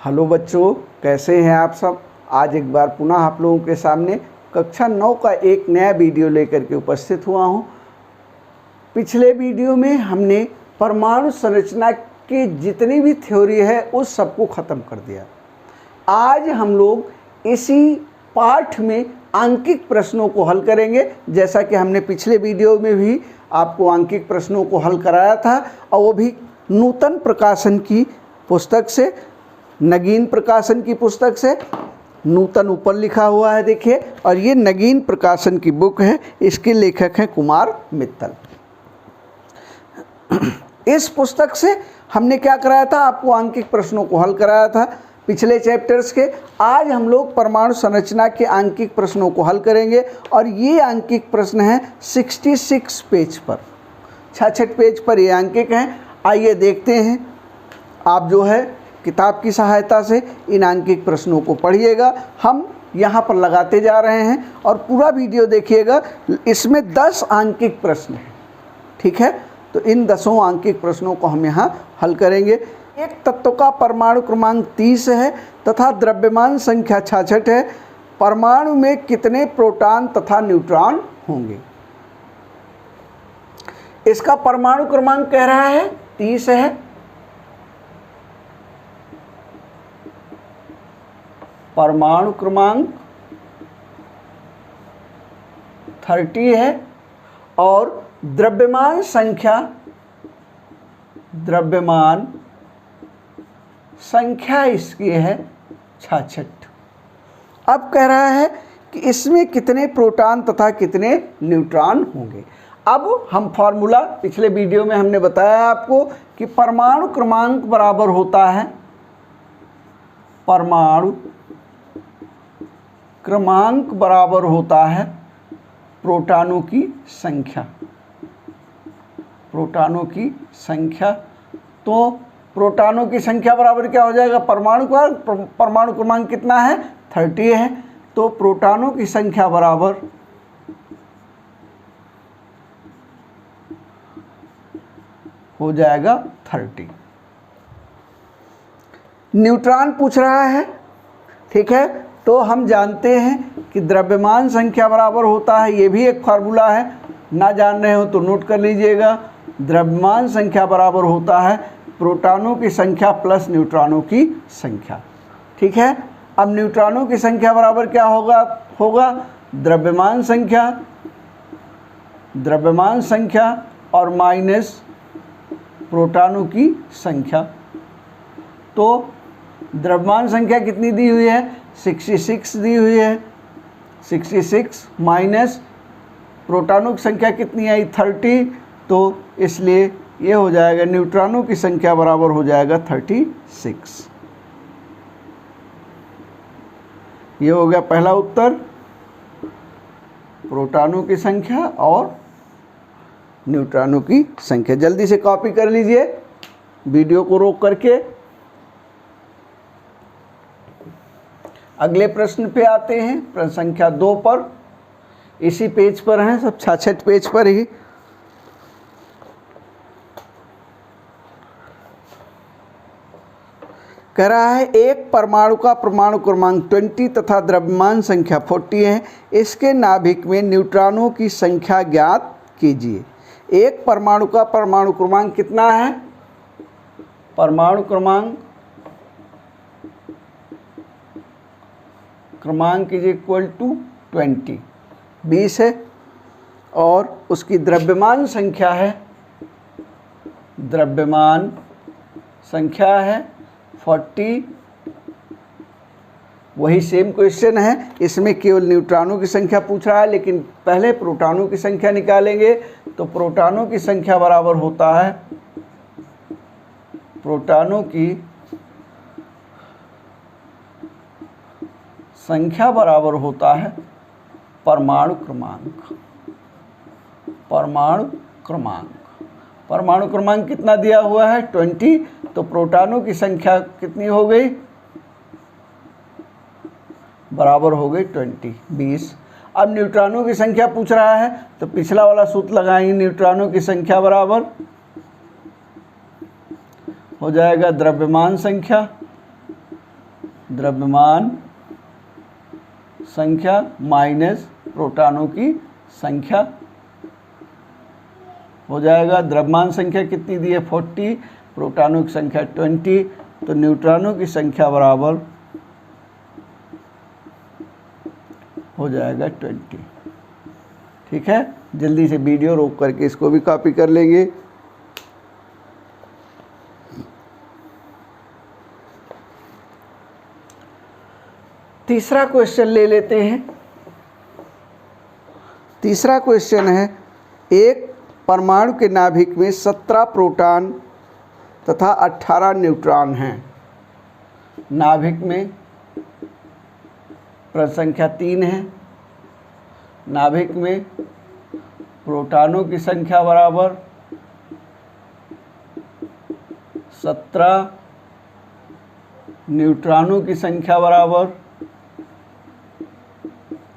Hello बच्चों, कैसे हैं आप सब। आज एक बार पुनः आप लोगों के सामने कक्षा 9 का एक नया वीडियो लेकर के उपस्थित हुआ हूं। पिछले वीडियो में हमने परमाणु संरचना की जितनी भी थ्योरी है उस सबको ख़त्म कर दिया। आज हम लोग इसी पाठ में आंकिक प्रश्नों को हल करेंगे, जैसा कि हमने पिछले वीडियो में भी आपको आंकिक प्रश्नों को हल कराया था, और वो भी नूतन प्रकाशन की पुस्तक से, नगीन प्रकाशन की पुस्तक से। नूतन ऊपर लिखा हुआ है देखिए, और ये नगीन प्रकाशन की बुक है, इसके लेखक हैं कुमार मित्तल। इस पुस्तक से हमने क्या कराया था, आपको आंकिक प्रश्नों को हल कराया था पिछले चैप्टर्स के। आज हम लोग परमाणु संरचना के आंकिक प्रश्नों को हल करेंगे, और ये आंकिक प्रश्न हैं 66 पेज पर, 66 पेज पर ये आंकिक हैं। आइए देखते हैं। आप जो है किताब की सहायता से इन आंकिक प्रश्नों को पढ़िएगा। हम यहाँ पर लगाते जा रहे हैं और पूरा वीडियो देखिएगा। इसमें 10 आंकिक प्रश्न हैं, ठीक है। तो इन 10 आंकिक प्रश्नों को हम यहाँ हल करेंगे। एक तत्व का परमाणु क्रमांक 30 है तथा द्रव्यमान संख्या 66 है। परमाणु में कितने प्रोटॉन तथा न्यूट्रॉन होंगे। इसका परमाणु क्रमांक कह रहा है 30 है, परमाणु क्रमांक 30 है, और द्रव्यमान संख्या इसकी है 66। अब कह रहा है कि इसमें कितने प्रोटॉन तथा कितने न्यूट्रॉन होंगे। अब हम फॉर्मूला पिछले वीडियो में हमने बताया आपको कि परमाणु क्रमांक बराबर होता है, परमाणु क्रमांक बराबर होता है प्रोटॉनों की संख्या, प्रोटॉनों की संख्या। तो प्रोटॉनों की संख्या बराबर क्या हो जाएगा, परमाणु क्रमांक कितना है 30 है, तो प्रोटॉनों की संख्या बराबर हो जाएगा 30। न्यूट्रॉन पूछ रहा है, ठीक है। तो हम जानते हैं कि द्रव्यमान संख्या बराबर होता है, ये भी एक फार्मूला है, ना जान रहे हो तो नोट कर लीजिएगा। द्रव्यमान संख्या बराबर होता है प्रोटॉनों की संख्या प्लस न्यूट्रॉनों की संख्या, ठीक है। अब न्यूट्रॉनों की संख्या बराबर क्या होगा द्रव्यमान संख्या और माइनस प्रोटॉनों की संख्या। तो द्रव्यमान संख्या कितनी दी हुई है, 66 दी हुई है। 66 माइनस प्रोटॉनों की संख्या कितनी आई 30, तो इसलिए ये हो जाएगा न्यूट्रॉनों की संख्या बराबर हो जाएगा 36। ये हो गया पहला उत्तर, प्रोटॉनों की संख्या और न्यूट्रॉनों की संख्या। जल्दी से कॉपी कर लीजिए वीडियो को रोक करके। अगले प्रश्न पे आते हैं, प्रश्न संख्या 2 पर। इसी पेज पर हैं, सब 66 पेज पर ही। कह रहा है एक परमाणु का परमाणु क्रमांक 20 तथा द्रव्यमान संख्या 40 है। इसके नाभिक में न्यूट्रॉनों की संख्या ज्ञात कीजिए। एक परमाणु का परमाणु क्रमांक कितना है, परमाणु क्रमांक इज इक्वल टू 20 है, और उसकी द्रव्यमान संख्या है 40। वही सेम क्वेश्चन है, इसमें केवल न्यूट्रॉनों की संख्या पूछ रहा है, लेकिन पहले प्रोटॉनों की संख्या निकालेंगे। तो प्रोटॉनों की संख्या बराबर होता है, प्रोटॉनों की संख्या बराबर होता है परमाणु क्रमांक कितना दिया हुआ है 20, तो प्रोटॉनों की संख्या कितनी हो गई, बराबर हो गई 20। अब न्यूट्रॉनों की संख्या पूछ रहा है, तो पिछला वाला सूत्र लगाएंगे, न्यूट्रॉनों की संख्या बराबर हो जाएगा द्रव्यमान संख्या द्रव्यमान संख्या माइनस प्रोटॉनों की संख्या हो जाएगा। द्रव्यमान संख्या कितनी दी है 40, प्रोटॉनों की संख्या 20, तो न्यूट्रॉनों की संख्या बराबर हो जाएगा 20। ठीक है, जल्दी से वीडियो रोक करके इसको भी कॉपी कर लेंगे। तीसरा क्वेश्चन ले लेते हैं। तीसरा क्वेश्चन है, एक परमाणु के नाभिक में 17 प्रोटॉन तथा 18 न्यूट्रॉन हैं। नाभिक में प्रश्न संख्या 3 है। नाभिक में प्रोटॉनों की संख्या बराबर 17, न्यूट्रॉनों की संख्या बराबर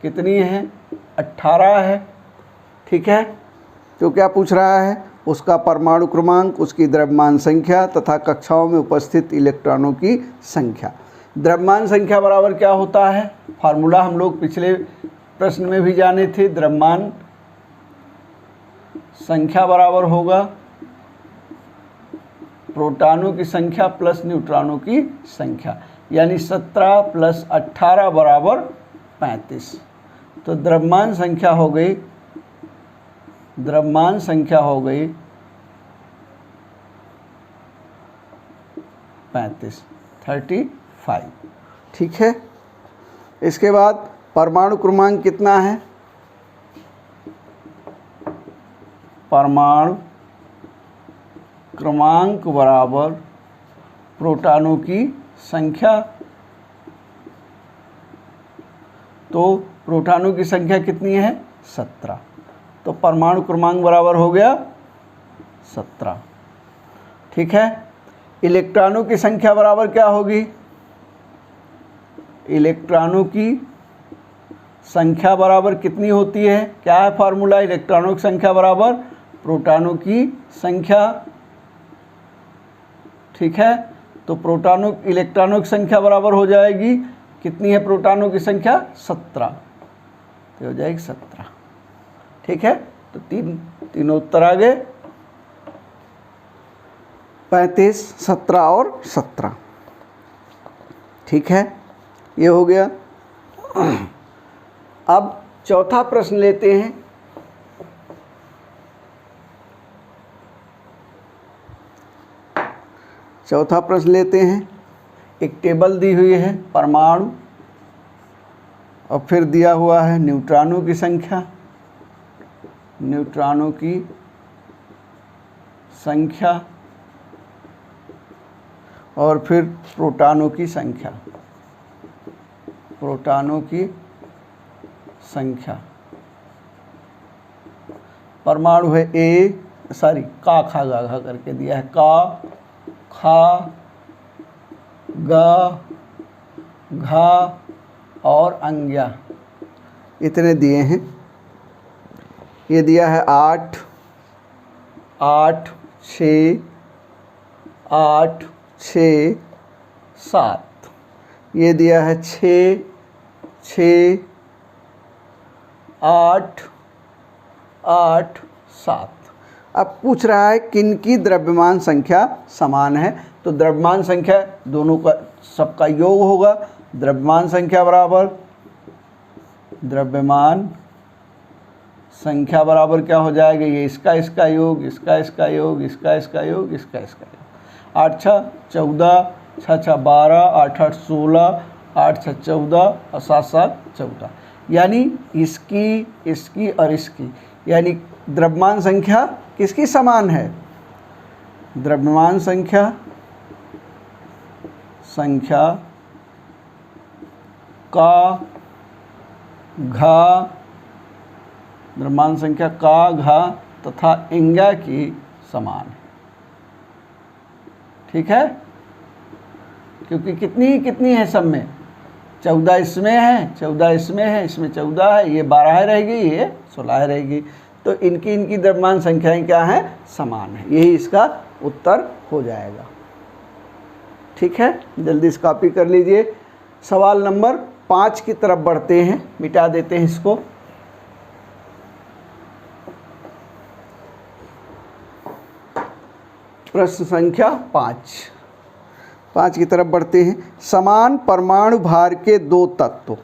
कितनी है 18 है। ठीक है, तो क्या पूछ रहा है, उसका परमाणु क्रमांक, उसकी द्रव्यमान संख्या तथा कक्षाओं में उपस्थित इलेक्ट्रॉनों की संख्या। द्रव्यमान संख्या बराबर क्या होता है, फार्मूला हम लोग पिछले प्रश्न में भी जाने थे। द्रव्यमान संख्या बराबर होगा प्रोटॉनों की संख्या प्लस न्यूट्रॉनों की संख्या, यानी 17 प्लस 18 बराबर 35। तो द्रव्यमान संख्या हो गई, द्रव्यमान संख्या हो गई 35। ठीक है, इसके बाद परमाणु क्रमांक कितना है, परमाणु क्रमांक बराबर प्रोटॉनों की संख्या। तो प्रोटॉनों की संख्या कितनी है 17, तो परमाणु क्रमांक बराबर हो गया 17। ठीक है, इलेक्ट्रॉनों की संख्या बराबर क्या होगी, इलेक्ट्रॉनों की संख्या बराबर कितनी होती है, क्या है फार्मूला, इलेक्ट्रॉनों की संख्या बराबर प्रोटॉनों की संख्या। ठीक है, तो प्रोटॉनों इलेक्ट्रॉनों की संख्या बराबर हो जाएगी, कितनी है प्रोटॉनों की संख्या 17, तो हो जाएगी 17। ठीक है, तो तीनों उत्तर आ गए 35, 17 और 17। ठीक है, ये हो गया। अब चौथा प्रश्न लेते हैं। चौथा प्रश्न लेते हैं, एक टेबल दी हुई है परमाणु और फिर दिया हुआ है न्यूट्रॉनों की संख्या, न्यूट्रॉनों की संख्या और फिर प्रोटॉनों की संख्या, प्रोटॉनों की संख्या। परमाणु है का खा गा घा करके दिया है, का खा गा घा और अंग्या, इतने दिए हैं। ये दिया है 8, 8, 6, 8, 6, 7। ये दिया है 6, 6, 8, 8, 7। अब पूछ रहा है किन की द्रव्यमान संख्या समान है, तो द्रव्यमान संख्या दोनों का सबका योग होगा। द्रव्यमान संख्या बराबर, द्रव्यमान संख्या बराबर क्या हो जाएगा, ये इसका योग, इसका योग, इसका योग, इसका योग। 8 6 14, 6 6 12, 8 8 16, 8 6 14 और 7 7 14, यानी इसकी और इसकी, यानी द्रव्यमान संख्या किसकी समान है, द्रव्यमान संख्या का घा, द्रव्यमान संख्या का घा तथा इंगा की समान है। ठीक है, क्योंकि कितनी है सब में, 14 इसमें है, 14 इसमें है, इसमें 14 है, ये 12 रहेगी, ये 16 रहेगी, तो इनकी द्रव्यमान संख्याएं क्या हैं, समान है। यही इसका उत्तर हो जाएगा। ठीक है, जल्दी से कॉपी कर लीजिए। सवाल नंबर 5 की तरफ बढ़ते हैं, मिटा देते हैं इसको। प्रश्न संख्या 5 की तरफ बढ़ते हैं। समान परमाणु भार के दो तत्व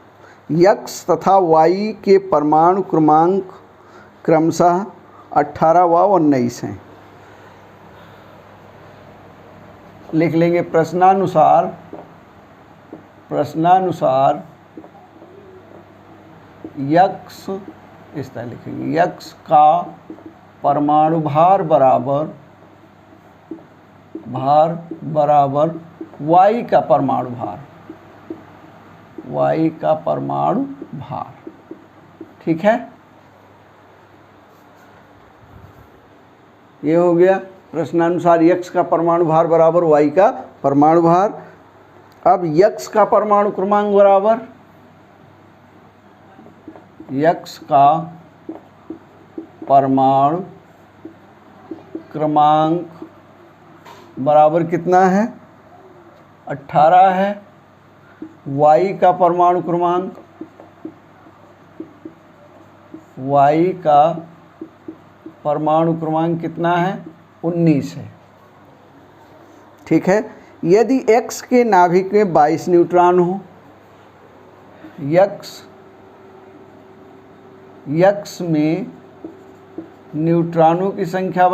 x तथा y के परमाणु क्रमांक क्रमशः 18 व 19 हैं। लिख लेंगे प्रश्नानुसार x, इस तरह लिखेंगे, x का परमाणु भार बराबर y का परमाणु भार, ठीक है। ये हो गया प्रश्नानुसार x का परमाणु भार बराबर y का परमाणु भार। अब x का परमाणु क्रमांक बराबर x का परमाणु क्रमांक बराबर कितना है? 18 है। y का परमाणु क्रमांक, y का परमाणु क्रमांक कितना है? 19 है, ठीक है। यदि x के नाभिक में 22 न्यूट्रॉन हो, x में न्यूट्रॉनों की संख्या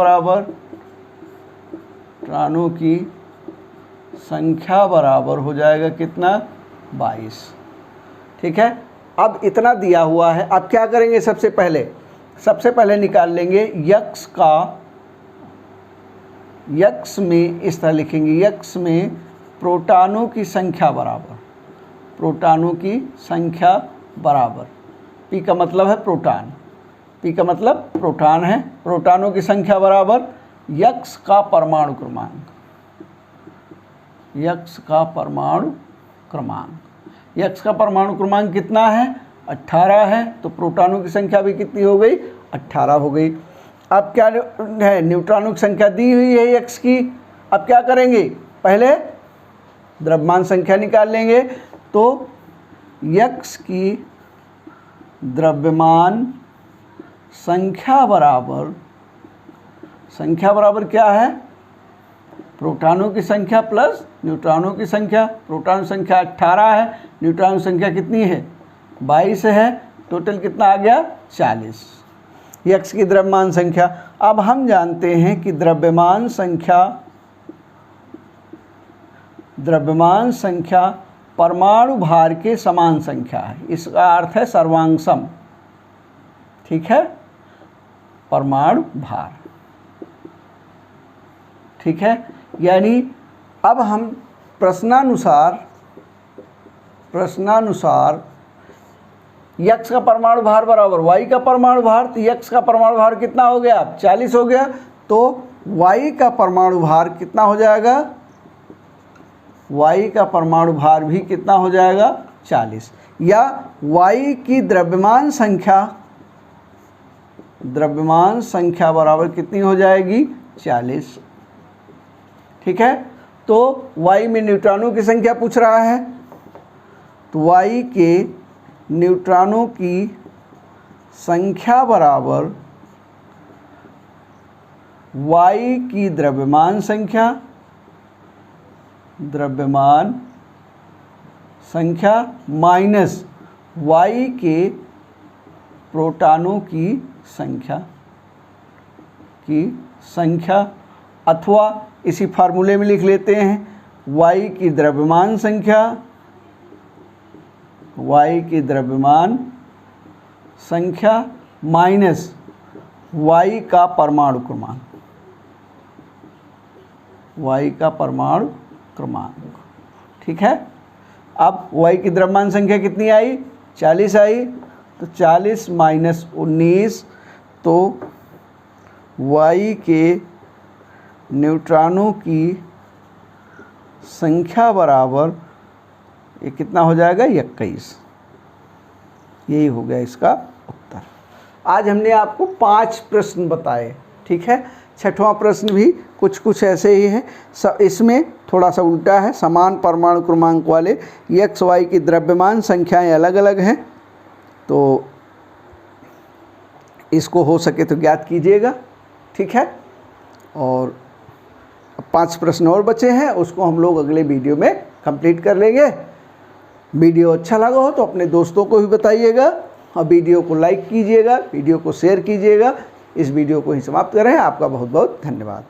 बराबर हो जाएगा कितना? 22, ठीक है। अब इतना दिया हुआ है, अब क्या करेंगे? सबसे पहले निकाल लेंगे x में, इस तरह लिखेंगे, x में प्रोटॉनों की संख्या बराबर, P का मतलब है प्रोटॉन, P का मतलब प्रोटॉन है, प्रोटॉनों की संख्या बराबर x का परमाणु क्रमांक, x का परमाणु क्रमांक कितना है? 18 है। तो प्रोटॉनों की संख्या भी कितनी हो गई? 18 हो गई। अब क्या है? न्यूट्रॉनों की संख्या दी हुई है x की। अब क्या करेंगे? पहले द्रव्यमान संख्या निकाल लेंगे। तो x की द्रव्यमान संख्या बराबर क्या है? प्रोटॉनों की संख्या प्लस न्यूट्रॉनों की संख्या। प्रोटॉन संख्या 18 है, न्यूट्रॉन संख्या कितनी है? 22 है। टोटल कितना आ गया? 40। x की द्रव्यमान संख्या। अब हम जानते हैं कि द्रव्यमान संख्या परमाणु भार के समान संख्या है। इसका अर्थ है सर्वांशम, ठीक है, परमाणु भार, ठीक है। यानी अब हम प्रश्नानुसार x का परमाणु भार बराबर y का परमाणु भार, तो x का परमाणु भार कितना हो गया? 40 हो गया। तो y का परमाणु भार कितना हो जाएगा? y का परमाणु भार भी कितना हो जाएगा? 40। या y की द्रव्यमान संख्या बराबर कितनी हो जाएगी? 40, ठीक है। तो y में न्यूट्रॉनों की संख्या पूछ रहा है, तो y के न्यूट्रॉनों की संख्या बराबर y की द्रव्यमान संख्या माइनस y के प्रोटॉनों की संख्या, अथवा इसी फार्मूले में लिख लेते हैं, y की द्रव्यमान संख्या माइनस y का परमाणु क्रमांक, ठीक है। अब y की द्रव्यमान संख्या कितनी आई? 40 आई। तो 40 माइनस 19, तो y के न्यूट्रॉनों की संख्या बराबर ये कितना हो जाएगा? 21। यही हो गया इसका उत्तर। आज हमने आपको 5 प्रश्न बताए, ठीक है। छठवां प्रश्न भी कुछ ऐसे ही है, इसमें थोड़ा सा उल्टा है। समान परमाणु क्रमांक वाले x y की द्रव्यमान संख्याएं अलग अलग हैं, तो इसको हो सके तो ज्ञात कीजिएगा। ठीक है, और 5 प्रश्न और बचे हैं, उसको हम लोग अगले वीडियो में कंप्लीट कर लेंगे। वीडियो अच्छा लगा हो तो अपने दोस्तों को भी बताइएगा और वीडियो को लाइक कीजिएगा, वीडियो को शेयर कीजिएगा। इस वीडियो को ही समाप्त कर रहे हैं। आपका बहुत बहुत धन्यवाद।